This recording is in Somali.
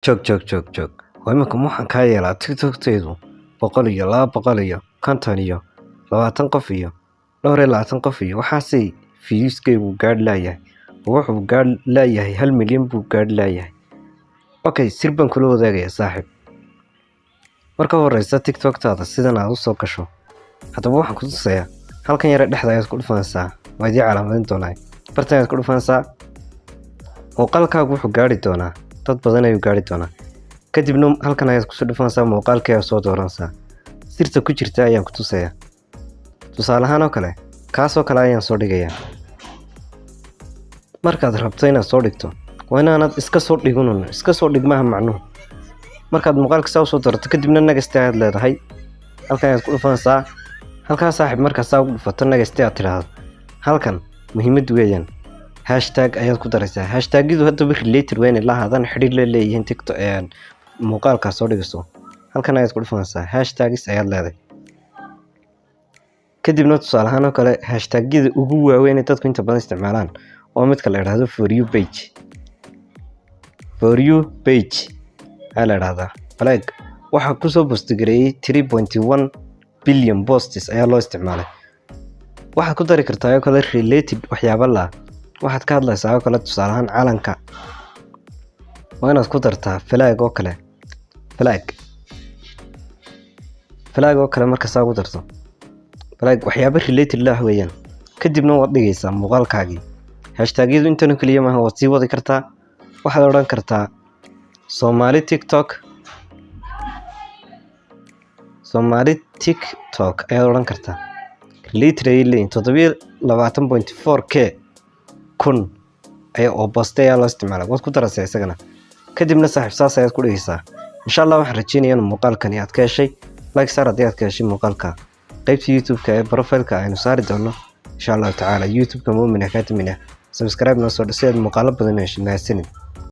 joog. Waa imika waxaan kaa yeelaa TikTok-taydu 100 iyo 200 iyo 50 iyo 20 qof iyo 20 qof iyo waxaasay views-kaygu gaadh laayahay. Wuxuu gaadh laayahay 1 milyan buu gaadh laayahay. Okay, sir baan kula wadaagayaa saaxiib. Marka horeysa TikTok-taada sidan aad u soo gasho. Haddaba waxaan ku tusayaa halkan yara dhexda ayaad ku dhufanaysaa. Waa idin calaamadeyn doonaa. Bartan ayaad ku dhufanaysaa. Muuqaalkaagu wuxuu gaadhi doonaa dad badan ayuu gaadhi doonaa. Kadibna halkan ayaad ku soo dhufanaysaa muuqaalkii aad soo dooranaysaa. Sirta ku jirta ayaan ku tusayaa. Tusaale ahaan oo kale, kaasoo kale ayaan soo dhigayaa. Markaad rabto inaad soo dhigto, waa inaanad iska soo dhigunun, iska soo dhigmaha macnuhu. Markaad muuqaalka saa u soo doorato kadibna next ayaad leedahay. Halkan ayaad ku dhufanaysaa. Halkaas saaxiib markaad saa ugu dhufato next aad tiraahdo. Halkan muhiimad weeyaan. Hashtag ayaad ku daraysaa. Hashtag-yadu hadaba related weyn la hadan xiriir la leeyihiin TikTok muuqaalka soo dhigayso. Halkan ayaad ku dhufanaysaa. Hashtags ayaad leedahay. Kadibna tusaale ahaan oo kale hashtag-yada ugu waaweyn ee dadku inta badan isticmaalaan waa midka la yiraahdo for you page. For you page ala raada. Flag waxa ku soo post gareeyay 3.1 billion posts ayaa loo isticmaalay. Waxaad ku dari kartaa oo kale related waxyaabo la waxaad ka hadlaysaa oo kale tusaale ahaan calanka. Waa inaad ku dartaa flag oo kale. Flag oo kale marka saa ugu darto. Flag waxyaabo related la weeyaan. Kadibna waad dhigaysaa muuqaalkaagii. Hashtag-yadu intan kaliya ma waad sii wadi kartaa. Waxaad oran kartaa Somali TikTok ayaad oran kartaa. Literally 720.4k kun ayaa oo postay loo isticmaalay. Waad ku daraysaa isagana. Kadibna saaxiib saas ayaad ku dhigaysaa. Insha Allah waxaan rajeynayaa muuqaalkan aad ka heshay. Like saar haddii aad ka heshay muuqaalka. qaybta YouTube-ka ee profile-ka aynu saari doono insha Allah ta'ala YouTube-ka Muumin Academy. Subscribe noo soo dhashay muuqaalo badan oo heshay.